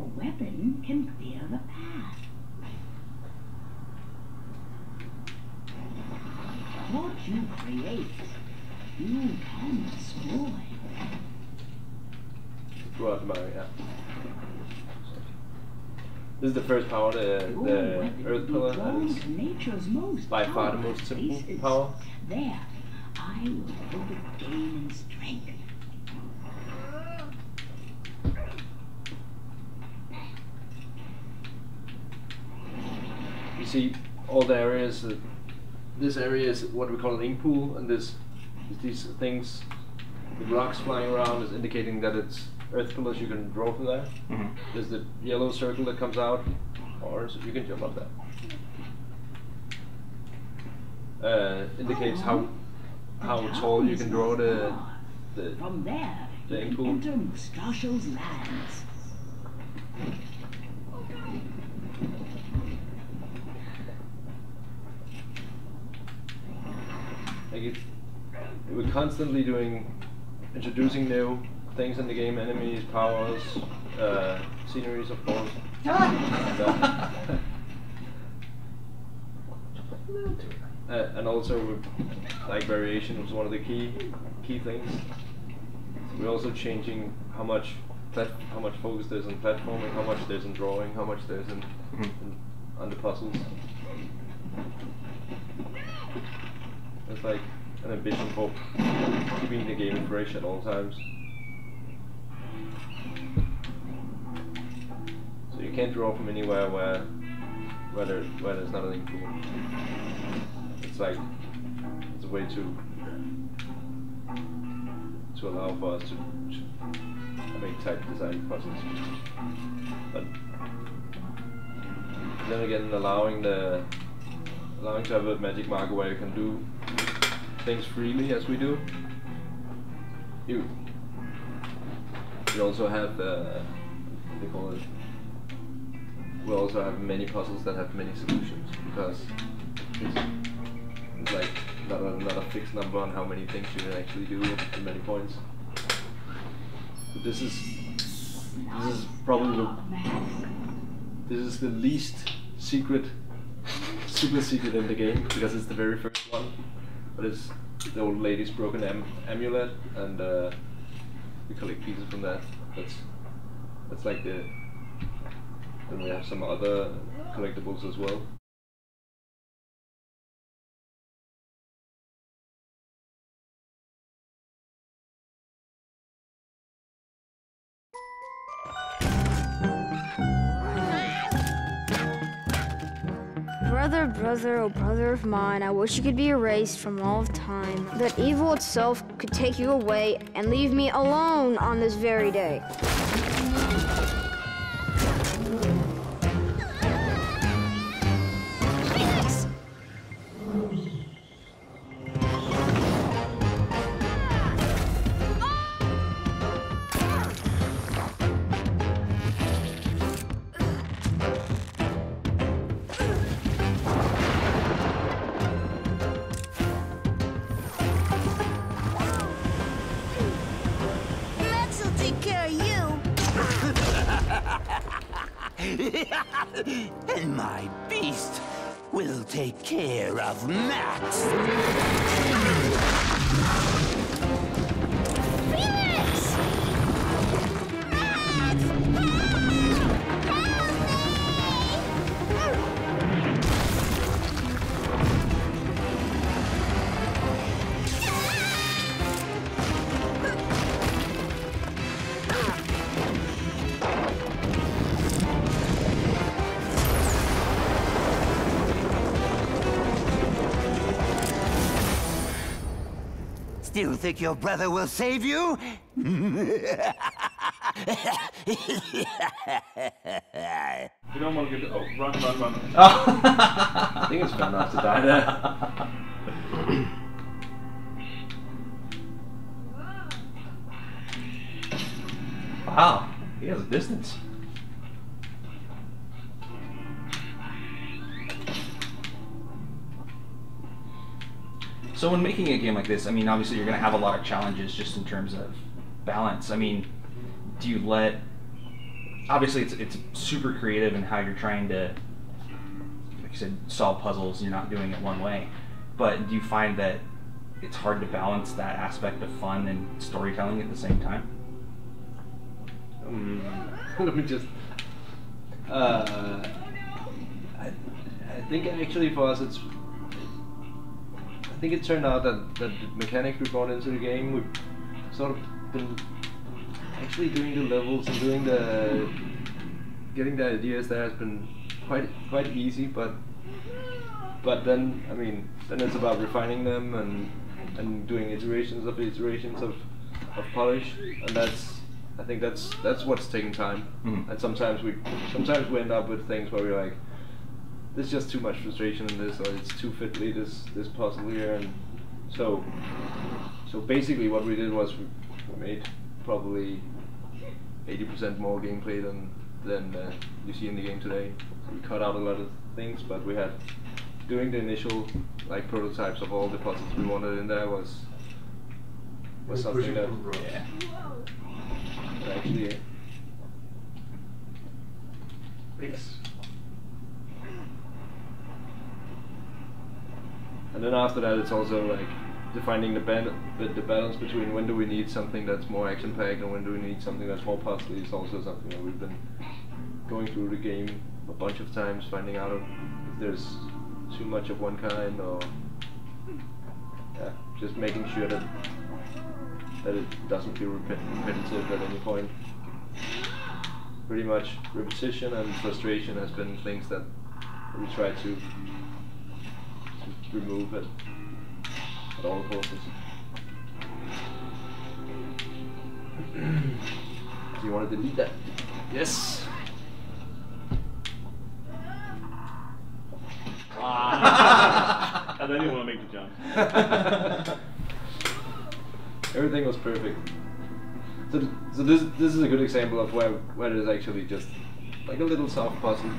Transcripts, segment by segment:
weapon can clear the path. What you create, you can destroy. Yeah. This is the first power, the Earth Pillar, and it's by far the most simple power. There, I will put it gain in strength. You see all the areas, this area is what we call an ink pool, and these things, the rocks flying around is indicating that it's Earth Pillars you can draw from there. Mm-hmm. There's the yellow circle that comes out, or so you can jump up that. Indicates how tall you can draw the from there, ink pool. Enter Mustachio's lands. Like we're constantly introducing new things in the game, enemies, powers, sceneries, of course. And also, like, variation was one of the key things. We're also changing how much focus there's on platforming, how much there's in drawing, how much there's on the puzzles. It's like an ambition for keeping the game fresh at all times. So you can't draw from anywhere where there's not an ink pool. It's like it's a way to allow for us to make tight design puzzles. But then again, allowing to have a magic marker where you can do things freely as we do. You also have what they call it. We also have many puzzles that have many solutions, because it's like not a fixed number on how many things you can actually do at many points. But this is probably the least secret, super secret in the game, because it's the very first one. But it's the old lady's broken amulet, and we collect pieces from that. That's like the. Then we have some other collectibles as well. Brother, brother, oh brother of mine, I wish you could be erased from all of time, that evil itself could take you away and leave me alone on this very day. And my beast will take care of Max. Felix! Still think your brother will save you? You don't want to get run. Oh. I think it's fair enough to die there. Wow, he has a distance. So when making a game like this, I mean, obviously you're going to have a lot of challenges just in terms of balance. I mean, do you let obviously it's super creative in how you're trying to, like you said, solve puzzles. You're not doing it one way, but do you find that it's hard to balance that aspect of fun and storytelling at the same time? Let me just. I think actually for us I think it turned out that the mechanics we brought into the game, we've sort of been actually doing the levels and getting the ideas there has been quite easy, but then I mean then it's about refining them and doing iterations of polish, and I think that's what's taking time. And sometimes we end up with things where we're like, there's just too much frustration in this, or it's too fiddly this puzzle here, and so basically what we did was we made probably 80% more gameplay than you see in the game today. So we cut out a lot of things, but we had doing the initial like prototypes of all the puzzles we wanted in there was something that actually and then after that it's also like defining the balance between when do we need something that's more action packed and when do we need something that's more puzzly is also something that we've been going through the game a bunch of times, finding out if there's too much of one kind, or just making sure that it doesn't feel repetitive at any point. Pretty much repetition and frustration has been things that we try to remove at all costs. Do you want to delete that? Yes! And then you want to make the jump. Everything was perfect. So this is a good example of where there's actually just like a little soft puzzle.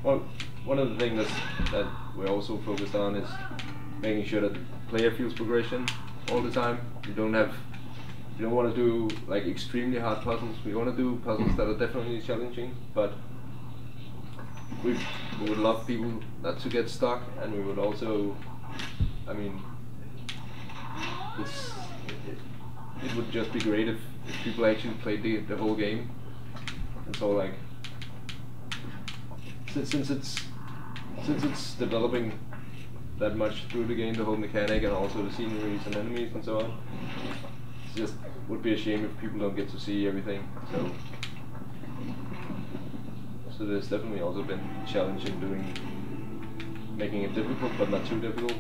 Well, one of the things that we're also focused on is making sure that the player feels progression all the time. You don't want to do like extremely hard puzzles. We want to do puzzles that are definitely challenging, but we would love people not to get stuck, and we would also, I mean, it would just be great if people actually played the whole game. And so like, since it's developing that much through the game, the whole mechanic and also the sceneries and enemies and so on, it just would be a shame if people don't get to see everything. So there's definitely also been challenging making it difficult but not too difficult.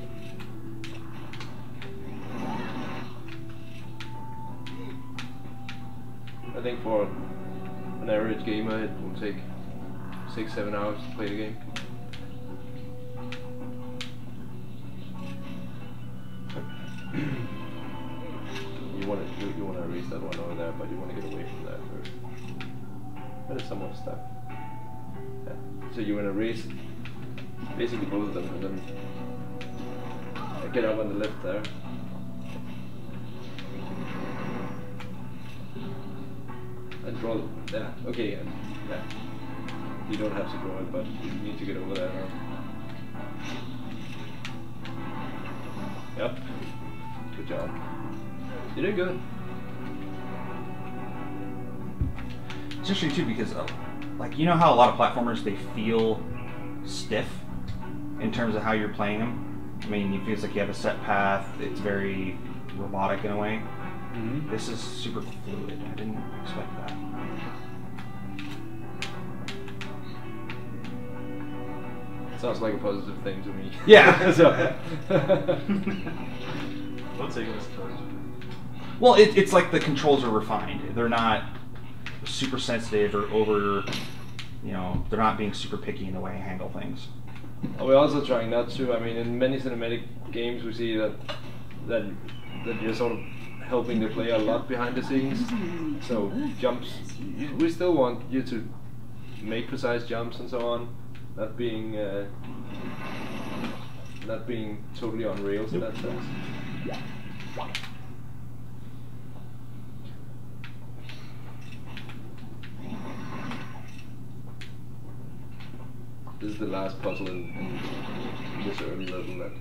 I think for an average gamer it will take 6-7 hours to play the game. You want to erase that one over there, but you want to get away from that first. That is somewhat stuck. Yeah. So you want to erase basically both of them, and then get up on the left there. And draw. Yeah. Okay. Yeah. You don't have to draw it, but you need to get over there now. Yep. Good job. You did good. It's interesting too because, like, you know how a lot of platformers, they feel stiff in terms of how you're playing them. I mean, it feels like you have a set path. It's very robotic in a way. Mm-hmm. This is super fluid. I didn't expect that. Sounds like a positive thing to me. Yeah. So. Let's take this. Well, it's like the controls are refined. They're not super sensitive or over, they're not being super picky in the way I handle things. We're also trying not to. I mean, in many cinematic games, we see that you're sort of helping the player a lot behind the scenes. So jumps, we still want you to make precise jumps and so on, not being totally on rails in that sense. this is the last puzzle in this early level that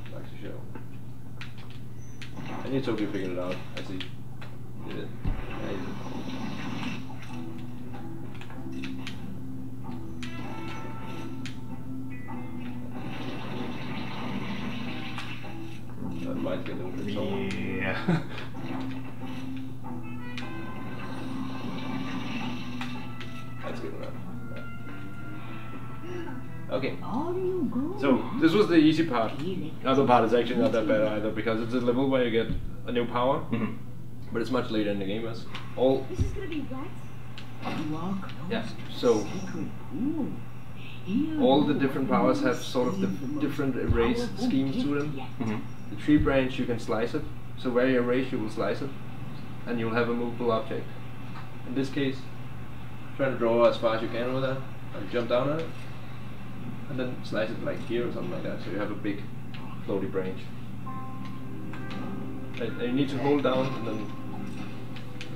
I'd like to show. And you totally figured it out as he did it. Yeah, he did. That might get a little bit tall. Yeah. That's good enough. Okay. All you go. So this was the easy part. Other part is actually not that bad either because it's a level where you get a new power, but it's much later in the game. As all This is gonna be what? You are close yeah. to So the sacred pool. Here all the go different powers have sort of different erase schemes to them. The tree branch you can slice it. So where you erase you will slice it, and you'll have a movable object. In this case, try to draw as far as you can with that, and jump down on it. And then slice it like here or something like that, so you have a big floaty branch. And you need to hold down, and then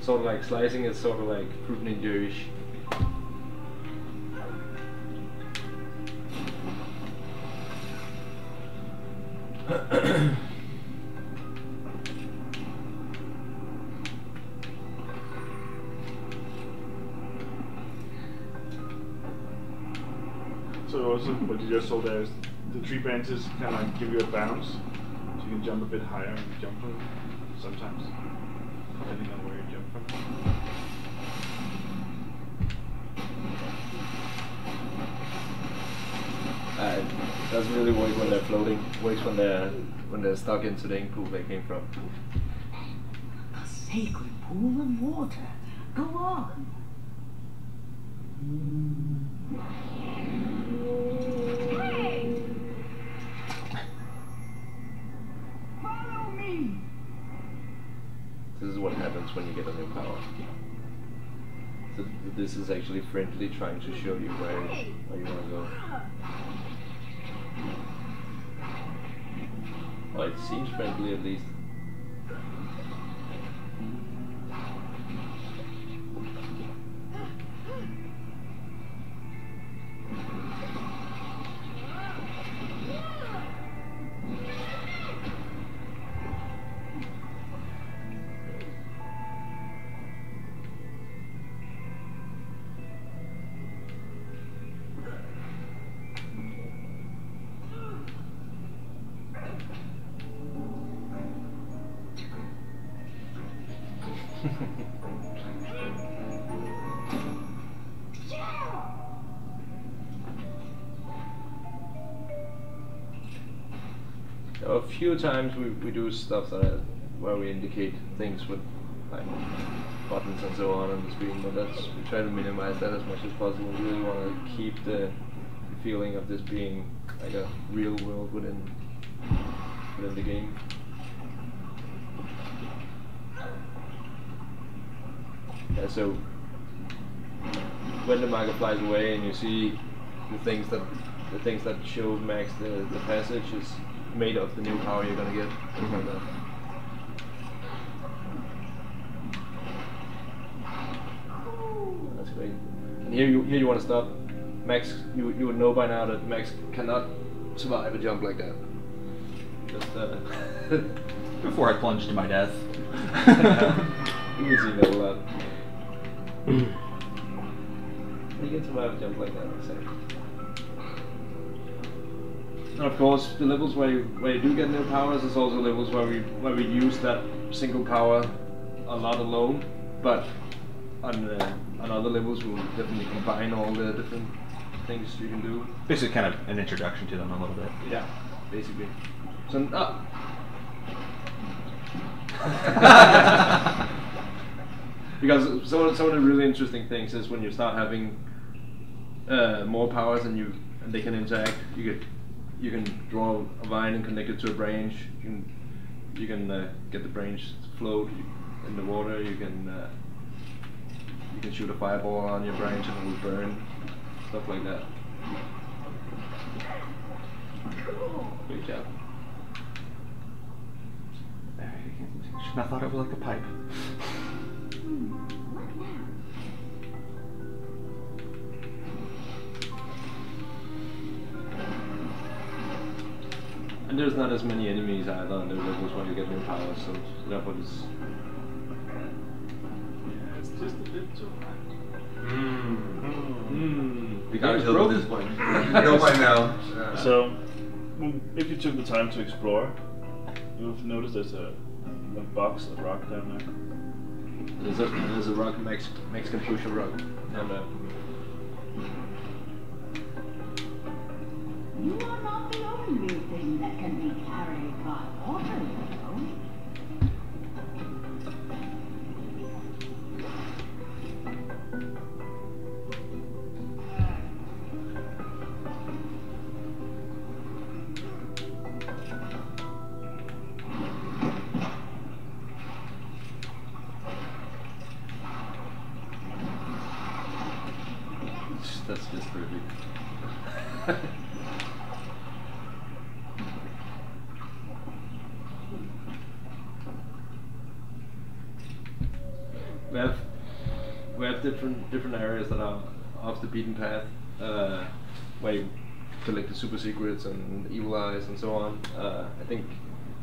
sort of like slicing is sort of like Fruit Ninja-ish. So also what you just saw there is the tree branches kind of like give you a bounce, so you can jump a bit higher and jump from sometimes, depending on where you jump from. It doesn't really work when they're floating. It works when they're stuck into the ink pool they came from. A sacred pool of water. Go on. Hey! Follow me. This is what happens when you get a new power. So this is actually friendly trying to show you where you want to go. Well, it seems friendly at least. A few times we do stuff where we indicate things with like buttons and so on the screen, but we try to minimize that as much as possible. We really want to keep the feeling of this being like a real world within the game. Yeah, so when the marker flies away and you see the things that show Max the passage is made of the new power you're gonna get. Things like that. That's great. And here you want to stop. Max, you would know by now that Max cannot survive a jump like that. Just Before I plunged to my death. you see that a lot. You can survive a jump like that, I'd say. And of course, the levels where you do get new powers is also levels where we use that single power a lot alone, but on other levels we'll definitely combine all the different things you can do. Basically, kind of an introduction to them a little bit. Yeah, basically. So because some of the really interesting things is when you start having more powers and they can interact. You can draw a vine and connect it to a branch. You can get the branch to float in the water. You can shoot a fireball on your branch and it will burn. Stuff like that. Great job. Shouldn't have thought it was like a pipe. And there's not as many enemies either on the levels when you get new powers, so therefore this. Yeah, it's just a bit too high. The Gotta game is kill at broken. this point. Go by now. So, if you took the time to explore, you'll notice there's a box of rock down there. There's a rock, Mexican pusher rock. And You are not the only thing that can be carried by water, you know. that's just perfect. We have different areas that are off the beaten path, where you collect the super secrets and evil eyes and so on. I think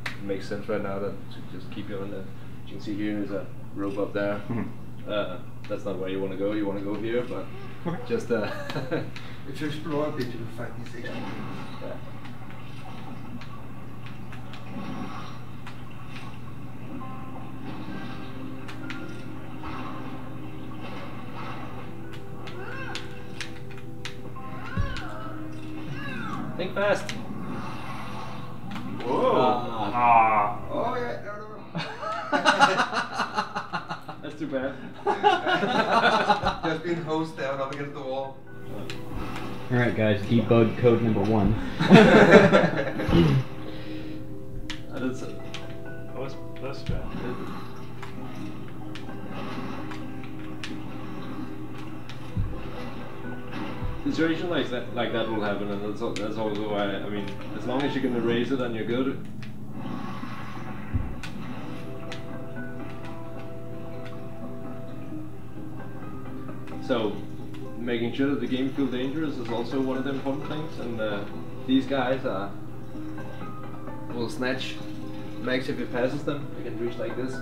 it makes sense right now to just keep you on the. You can see here is a rope up there. That's not where you want to go. You want to go here, but just If you explore a bit, you'll find these extra things. yeah. Think fast. Whoa! Ah. Oh yeah, no. That's too bad. Just being hosed down up against the wall. Alright guys, debug code number 1. That's Oh, that's bad. situation like that will happen, and that's also why I mean, as long as you can erase it and you're good. So, making sure that the game feels dangerous is also one of the important things, and these guys will snatch Max if it passes them. They can reach like this.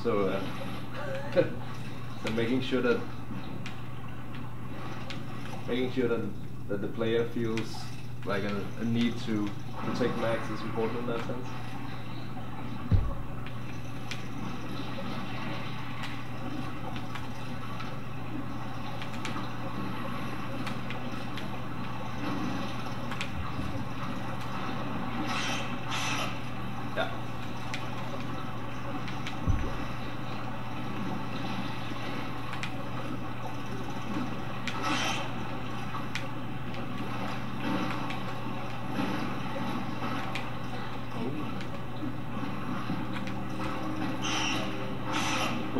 So making sure that the player feels like a need to protect Max is important in that sense. Yeah.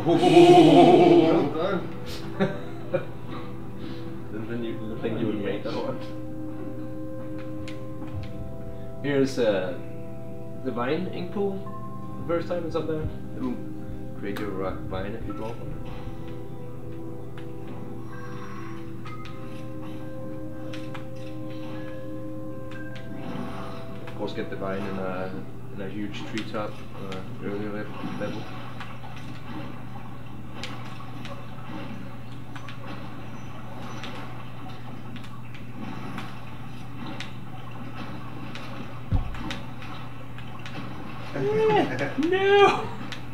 Well done. Then you think you would make that one. Here's the vine ink pool. The first time it's up there, it will create your vine if you draw one. Of course, get the vine in a huge treetop earlier level. No!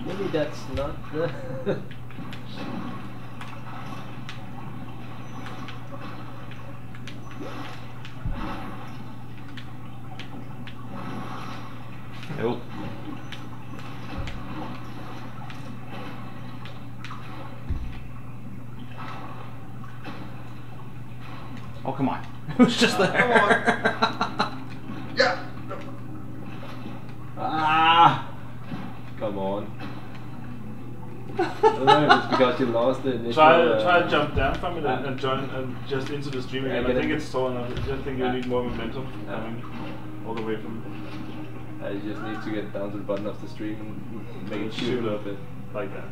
Maybe that's not the... Nope. Oh, come on. It was just there. Yeah. No. Ah! Come on. I don't know if it's because you lost the initial... Try to jump down from it and join just into the stream again. Yeah, I think get it. it's tall enough. I just think you Yeah. need more momentum Yeah. coming all the way from You just need to get down to the bottom of the stream and make it shoot a little bit. like that.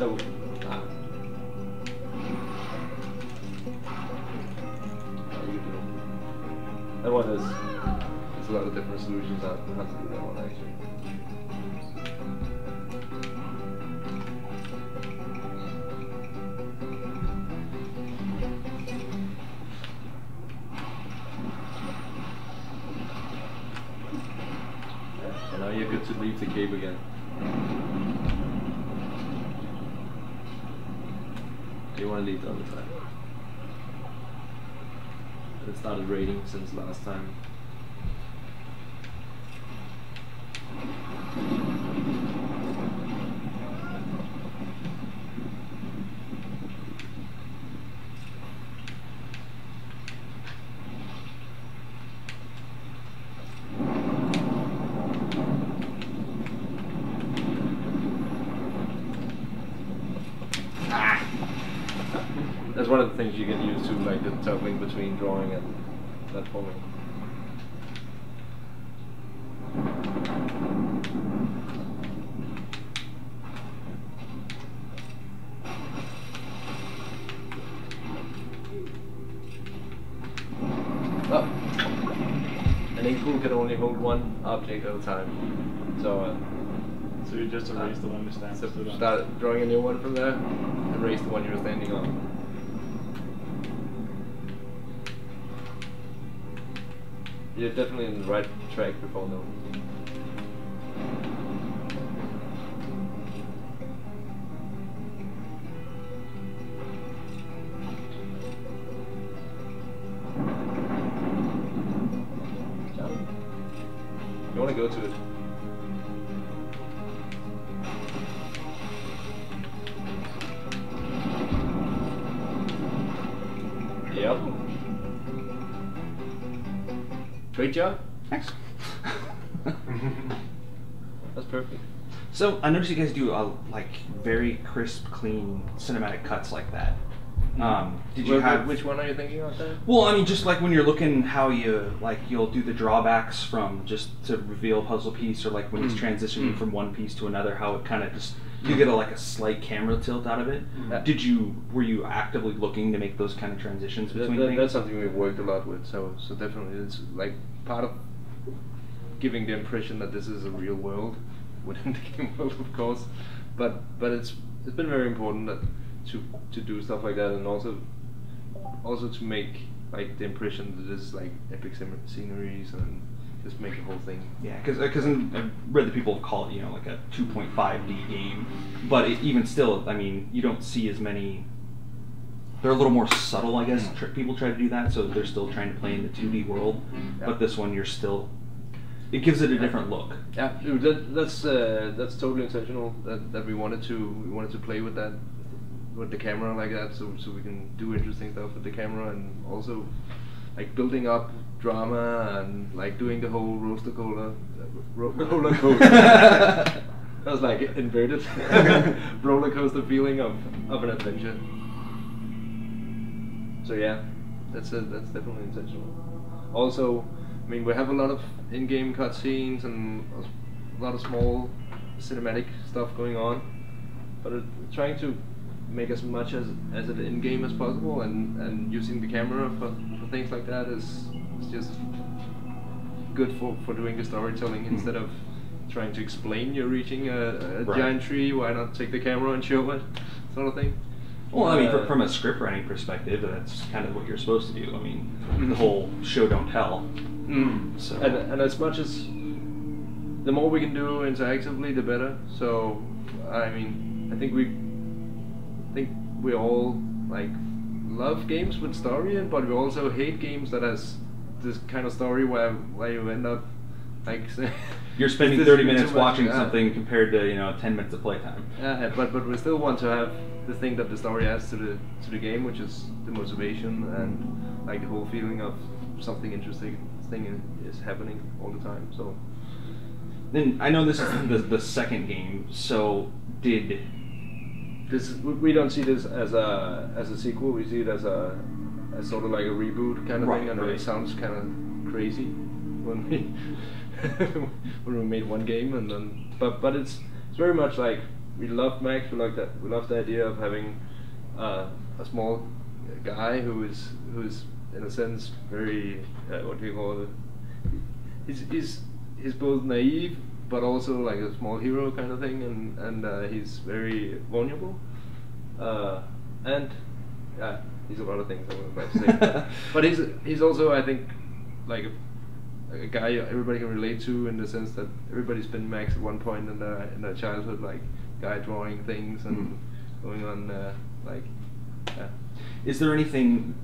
So, that one is, there's a lot of different solutions on how to do that one actually. Yeah, so now you're good to leave the cave again. You want to leave it all the time. It started raining since last time. That's one of the things you get used to, like the toggling between drawing and platforming. Oh. An ink pool can only hold one object at a time. So So you just erase the one you stand so stood on. start drawing a new one from there, erase the one you're standing on. You're definitely in the right track before though. You want to go to it. Yep. Great job. Thanks. That's perfect. So I noticed you guys do like very crisp, clean cinematic cuts like that. Did you have which one are you thinking of there? Well, I mean, just like when you're looking how you you'll do the drawbacks from just to reveal a puzzle piece, or like when it's transitioning from one piece to another, how it kind of just you get a slight camera tilt out of it. Were you actively looking to make those kind of transitions between things? That's something we've worked a lot with. So definitely it's like part of giving the impression that this is a real world within the game world, of course. But it's been very important that to do stuff like that, and also to make like the impression that this is like epic sceneries and just make the whole thing. Yeah, because I've read that people call it like a 2.5D game, but even still, I mean, you don't see as many. They're a little more subtle, I guess. People try to do that, so they're still trying to play in the 2D world. Yeah. But this one, it gives it a different look. Yeah, that's totally intentional. That we wanted to play with that. With the camera like that, so we can do interesting stuff with the camera, and also like building up drama and like doing the whole roller coaster. That was like inverted roller coaster feeling of an adventure. So yeah, that's definitely intentional. Also, I mean, we have a lot of in-game cutscenes and a lot of small cinematic stuff going on, but we're trying to make as much as it in-game as possible, and using the camera for things like that is just good for doing the storytelling. Instead of trying to explain you're reaching a giant tree, why not take the camera and show it, sort of thing. Well, I mean, from a script writing perspective, that's kind of what you're supposed to do. I mean, the whole show don't tell. So and as much as the more we can do interactively, the better. So I mean, I think we all like love games with story in, but we also hate games that has this kind of story where you end up like you're spending 30 minutes watching something compared to 10 minutes of playtime. Yeah, but we still want to have the thing that the story adds to the game, which is the motivation and like the whole feeling of something interesting thing is happening all the time. So then I know this is the second game. So we don't see this as a sequel. We see it as sort of like a reboot kind of thing. I know it sounds kind of crazy when we when we made one game, and then but it's very much like we loved Max. We like that. We love the idea of having a small guy who's in a sense very what do you call it? He's both naive but also like a small hero kind of thing, and he's very vulnerable. And yeah, he's a lot of things I'm about to say. But he's also, I think, like a guy everybody can relate to, in the sense that everybody's been Max at one point in their childhood, like guy drawing things and going on like. Yeah. Is there anything,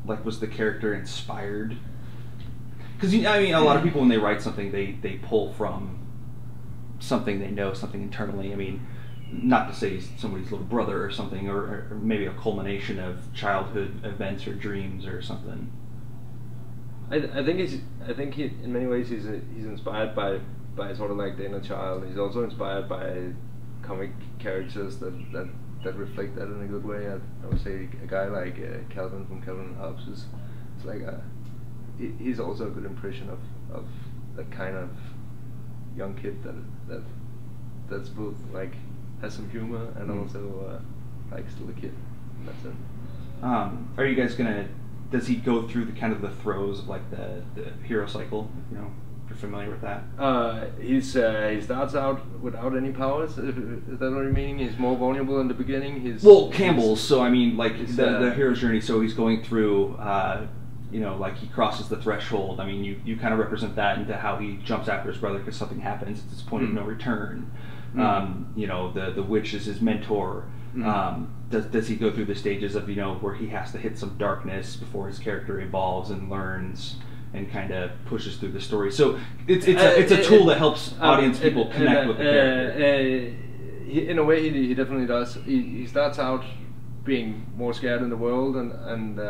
like, was the character inspired? Because I mean, a lot of people when they write something, they pull from something they know, something internally. I mean, not to say he's somebody's little brother or something, or maybe a culmination of childhood events or dreams or something. I think he in many ways he's inspired by sort of like the inner child. He's also inspired by comic characters that reflect that in a good way. I would say a guy like Calvin from Calvin and Hobbes is like he's also a good impression of that kind of young kid that's both like has some humor and also like still a kid in that sense. Are you guys gonna? Does he go through the kind of the throes of like the hero cycle? You know, if you're familiar with that. He starts out without any powers. Is that what you mean? He's more vulnerable in the beginning. Campbell's. So I mean, like the hero's journey. So he's going through. You know, like he crosses the threshold. I mean, you kind of represent that into how he jumps after his brother because something happens. It's this point of no return. You know, the witch is his mentor. Does he go through the stages of, you know, where he has to hit some darkness before his character evolves and learns and kind of pushes through the story? So it's a tool that helps audience people connect with the character. In a way, he definitely does. He starts out being more scared in the world and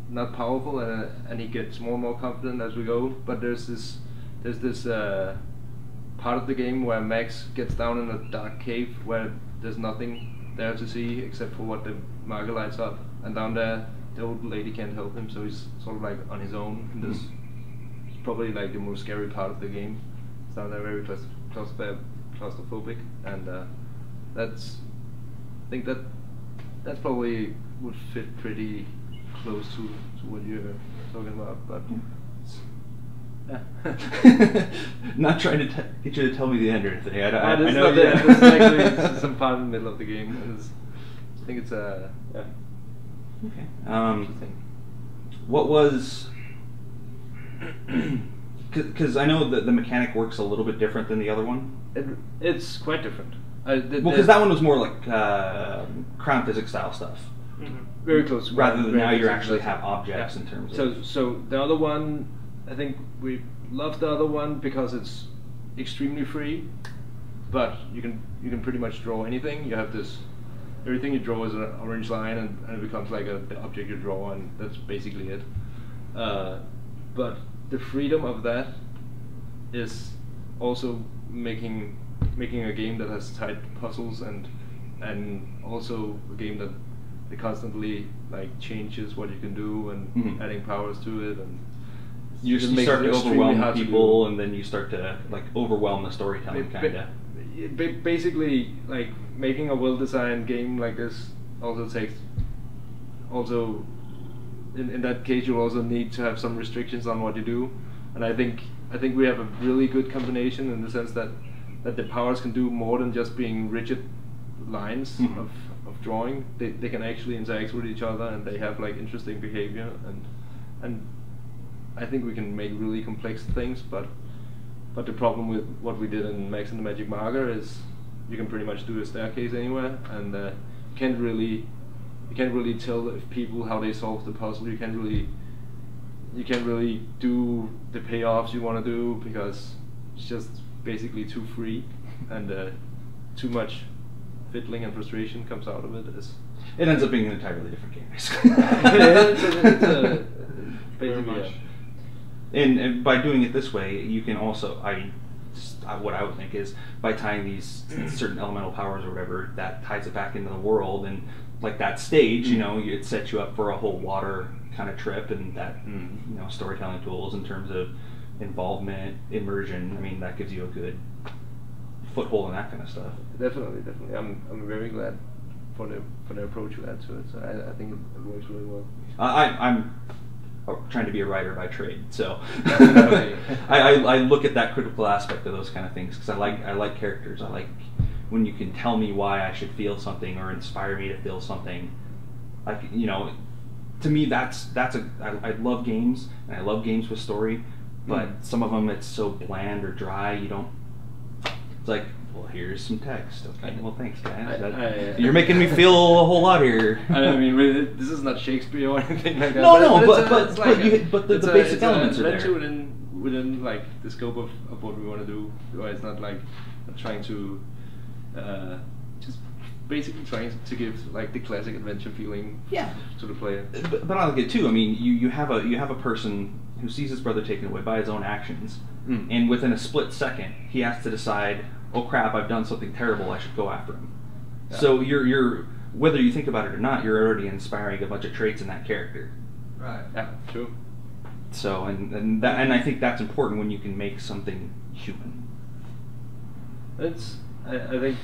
not powerful, and he gets more and more confident as we go. But there's this part of the game where Max gets down in a dark cave where there's nothing there to see except for what the marker lights up, and down there the old lady can't help him, so he's sort of like on his own. And this is probably like the most scary part of the game. It's down there very claustrophobic, and I think that's probably would fit pretty close to what you're talking about, but yeah. Not trying to get you to tell me the end or anything. I this know is not the end. This is actually some part in the middle of the game. I think it's yeah. Okay. What was? Because I know that the mechanic works a little bit different than the other one. It's quite different. Because that one was more like Crown Physics style stuff. Very close. Rather than now you actually have objects in terms of. So the other one, I think we love the other one because it's extremely free, but you can pretty much draw anything. You have this, everything you draw is an orange line, and it becomes like the object you draw, and that's basically it. But the freedom of that is also making a game that has tight puzzles and also a game that it constantly like changes what you can do and adding powers to it, and you start to overwhelm people, and then you start to like overwhelm the storytelling kind of. Basically, like making a well-designed game like this also takes in that case you also need to have some restrictions on what you do, and I think we have a really good combination in the sense that the powers can do more than just being rigid lines of drawing. They can actually interact with each other, and they have like interesting behavior, and I think we can make really complex things, but the problem with what we did in Max and the Magic Marker is you can pretty much do a staircase anywhere, and you can't really tell if people how they solve the puzzle. You can't really do the payoffs you want to do because it's just basically too free, and too much fiddling and frustration comes out of it. It ends up being an entirely different game, basically. it's Very much. And by doing it this way, you can also, what I would think is, by tying these certain elemental powers or whatever, that ties it back into the world, and like that stage, you know, it sets you up for a whole water kind of trip, and that, you know, storytelling tools in terms of involvement, immersion. I mean, that gives you a good foothold in that kind of stuff. Definitely. I'm very glad for the approach you had to it. So I think it works really well. I'm trying to be a writer by trade, so I look at that critical aspect of those kind of things because I like characters. I like when you can tell me why I should feel something or inspire me to feel something. Like, you know, to me I love games and I love games with story, but some of them it's so bland or dry. You don't. It's like, well, here's some text. Okay, well, thanks, guys. You're making me feel a whole lot here. I mean, this is not Shakespeare or anything like that. No, but the basic elements are there. Adventure within like the scope of what we want to do. Or it's not like trying to just basically trying to give like the classic adventure feeling to the player. But I like it too. I mean, you have a person who sees his brother taken away by his own actions, and within a split second, he has to decide, oh crap, I've done something terrible, I should go after him. Yeah. So you're whether you think about it or not, you're already inspiring a bunch of traits in that character. Right. Yeah, true. So and I think that's important when you can make something human. I think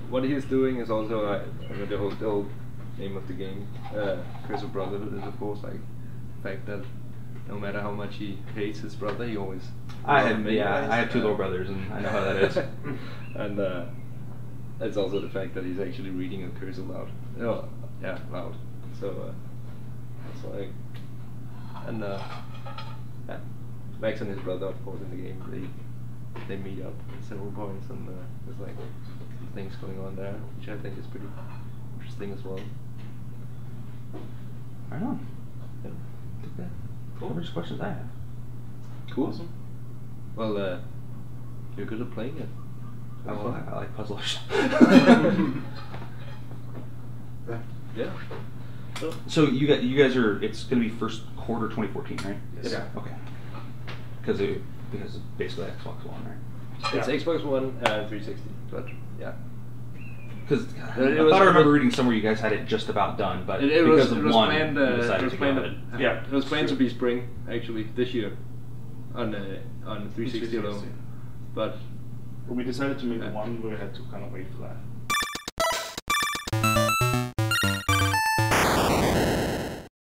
what he's doing is also the whole name of the game, Curse of Brotherhood, is of course like the fact that no matter how much he hates his brother, he always. I have two little brothers, and I know how that is. And it's also the fact that he's actually reading a curse aloud. Oh, yeah, loud. So it's like, and Max and his brother, of course, in the game, they meet up at several points, and there's like some things going on there, which I think is pretty interesting as well. Right on. Yeah. I think that covers questions I have. Cool. Awesome. Well, you're good at playing it. I like puzzlers. Yeah. So you guys are. It's going to be first quarter 2014, right? Yes. Yeah. Okay. Because it's basically Xbox One, right? It's Xbox One and 360, but yeah. Because I thought I remember reading somewhere you guys had it just about done, but because of one, you decided to go ahead. Yeah, it was planned to be spring actually this year on 360 alone, but we decided to make one. We had to kind of wait for that.